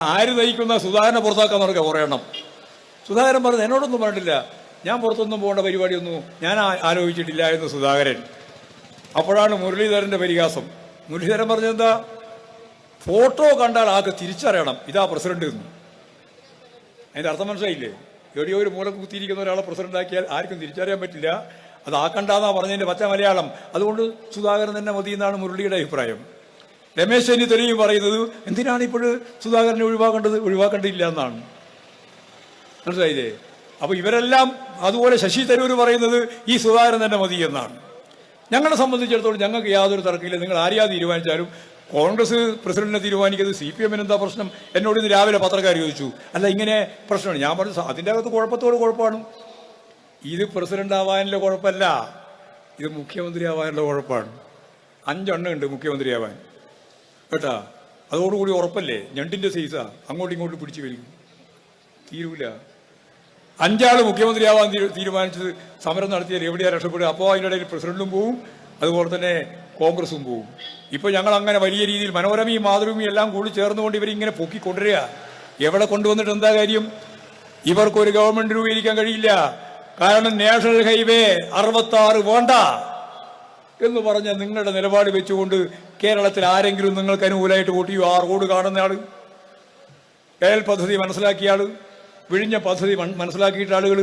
ആര് നയിക്കുന്ന സുധാകരനെ പുറത്താക്കാൻ നടക്കുക കുറേ എണ്ണം. സുധാകരൻ പറഞ്ഞു എന്നോടൊന്നും പറഞ്ഞിട്ടില്ല, ഞാൻ പുറത്തൊന്നും പോകേണ്ട പരിപാടിയൊന്നും ഞാൻ ആലോചിച്ചിട്ടില്ല എന്ന് സുധാകരൻ. അപ്പോഴാണ് മുരളീധരന്റെ പരിഹാസം. മുരളീധരൻ പറഞ്ഞെന്താ, ഫോട്ടോ കണ്ടാൽ ആൾക്ക് തിരിച്ചറിയണം ഇതാ പ്രസിഡന്റ് എന്ന്. അതിന്റെ അർത്ഥം മനസ്സിലായില്ലേ? എവിടെയോ ഒരു മൂല കുത്തിയിരിക്കുന്ന ഒരാളെ പ്രസിഡന്റാക്കിയാൽ ആർക്കും തിരിച്ചറിയാൻ പറ്റില്ല. അത് ആക്കണ്ടെന്നാ പറഞ്ഞതിന്റെ പച്ച മലയാളം. അതുകൊണ്ട് സുധാകരൻ തന്നെ മതി എന്നാണ് മുരളിയുടെ അഭിപ്രായം. രമേശ് ചെന്നിത്തലയും പറയുന്നത് എന്തിനാണ് ഇപ്പോൾ സുധാകരനെ ഒഴിവാക്കേണ്ടതില്ല എന്നാണ്. മനസ്സിലായില്ലേ? അപ്പൊ ഇവരെല്ലാം അതുപോലെ ശശി തരൂർ പറയുന്നത് ഈ സുധാകരൻ തന്നെ മതി എന്നാണ്. ഞങ്ങളെ സംബന്ധിച്ചിടത്തോളം ഞങ്ങൾക്ക് യാതൊരു തർക്കമില്ല. നിങ്ങൾ ആരെയാ തീരുമാനിച്ചാലും കോൺഗ്രസ് പ്രസിഡന്റിനെ തീരുമാനിക്കുന്നത് CPM എന്താ പ്രശ്നം? എന്നോട് ഇന്ന് രാവിലെ പത്രക്കാർ ചോദിച്ചു, അല്ല ഇങ്ങനെ പ്രശ്നമാണ്. ഞാൻ പറഞ്ഞു അതിൻ്റെ അകത്ത് കുഴപ്പമാണ്. ഇത് പ്രസിഡന്റ് ആവാനുള്ള കുഴപ്പമല്ല, ഇത് മുഖ്യമന്ത്രി ആവാനുള്ള കുഴപ്പമാണ്. 5 എണ്ണം ഉണ്ട് മുഖ്യമന്ത്രിയാവാൻ കേട്ടാ. അതോടുകൂടി ഉറപ്പല്ലേ, ഞണ്ടിന്റെ സൈസാ, അങ്ങോട്ടും ഇങ്ങോട്ടും പിടിച്ചു വലിക്കും, തീരൂല. 5 ആള് മുഖ്യമന്ത്രിയാവാൻ തീരുമാനിച്ചത് സമരം നടത്തിയാൽ എവിടെയാ രക്ഷപ്പെടുക? അപ്പോൾ അതിൻ്റെ ഇടയിൽ പ്രസിഡന്റും പോവും, അതുപോലെ തന്നെ കോൺഗ്രസും പോവും. ഇപ്പൊ ഞങ്ങൾ അങ്ങനെ വലിയ രീതിയിൽ മനോരമയും മാതൃഭൂമിയും എല്ലാം കൂടി ചേർന്നുകൊണ്ട് ഇവരിങ്ങനെ പൊക്കിക്കൊണ്ടുവരിക. എവിടെ കൊണ്ടുവന്നിട്ട് എന്താ കാര്യം? ഇവർക്കൊരു ഗവൺമെന്റ് രൂപീകരിക്കാൻ കഴിയില്ല. കാരണം നാഷണൽ ഹൈവേ 66 വേണ്ട എന്ന് പറഞ്ഞ നിങ്ങളുടെ നിലപാട് വെച്ചുകൊണ്ട് കേരളത്തിൽ ആരെങ്കിലും നിങ്ങൾക്ക് അനുകൂലമായിട്ട് വോട്ടിയോ? ആ റോഡ് കാണുന്ന ആള്, കേരള പദ്ധതി മനസ്സിലാക്കിയ ആള്, വിഴിഞ്ഞ പദ്ധതി മനസ്സിലാക്കിയിട്ട് ആളുകൾ